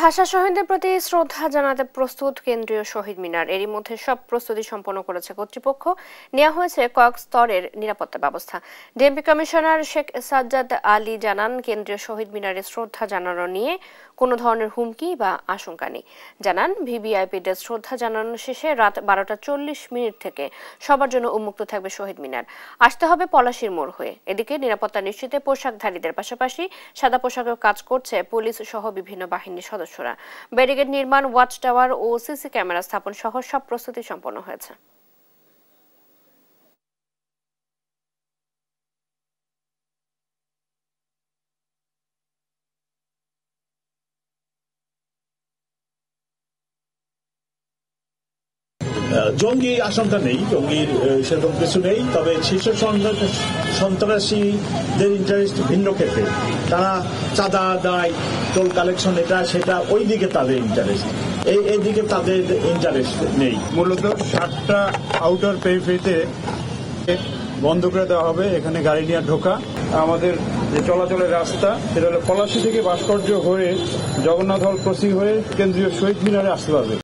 ভাষা শহীদদের প্রতি শ্রদ্ধা জানাতে প্রস্তুত কেন্দ্রীয় শহীদ মিনার। এরই মধ্যে সব প্রস্তুতি সম্পন্ন করেছে কর্তৃপক্ষ। নেওয়া হয়েছে কয়েক স্তরের নিরাপত্তা ব্যবস্থা। ডিএমপি কমিশনার শেখ সাজ্জাদ আলী জানান, কেন্দ্রীয় শহীদ মিনারে শ্রদ্ধা জানানো নিয়ে কোনো ধরনের হুমকি বা আশঙ্কা নেই। জানান, ভিভিআইপিদের শ্রদ্ধা জানানো শেষে রাত 12:40 থেকে সবার জন্য উন্মুক্ত থাকবে শহীদ মিনার। আসতে হবে পলাশীর মোড় হয়ে। এদিকে নিরাপত্তা নিশ্চিতে পোশাকধারীদের পাশাপাশি সাদা পোশাকেও কাজ করছে পুলিশ সহ বিভিন্ন বাহিনীর সদস্যরা। ব্যারিকেড নির্মাণ, ওয়াচ টাওয়ার ও সিসি ক্যামেরা স্থাপন সহ সব প্রস্তুতি সম্পন্ন হয়েছে। জঙ্গি আশঙ্কা নেই, জঙ্গির সেরকম কিছু নেই। তবে শীর্ষ সন্ত্রাসীদের ইন্টারেস্ট ভিন্ন ক্ষেত্রে। তারা চাঁদা আদায়, টোল কালেকশন, এটা সেটা, ওই দিকে তাদের ইন্টারেস্ট। এই দিকে তাদের ইন্টারেস্ট নেই। মূলত 7টা আউটার পেরিফেরিতে বন্ধ করে দেওয়া হবে। এখানে গাড়ি নিয়ে ঢোকা, আমাদের যে চলাচলের রাস্তা সেটা হলো পলাশী থেকে ভাস্কর্য হয়ে জগন্নাথ হল ক্রসিং হয়ে কেন্দ্রীয় শহীদ মিনারে আসতে পারবে।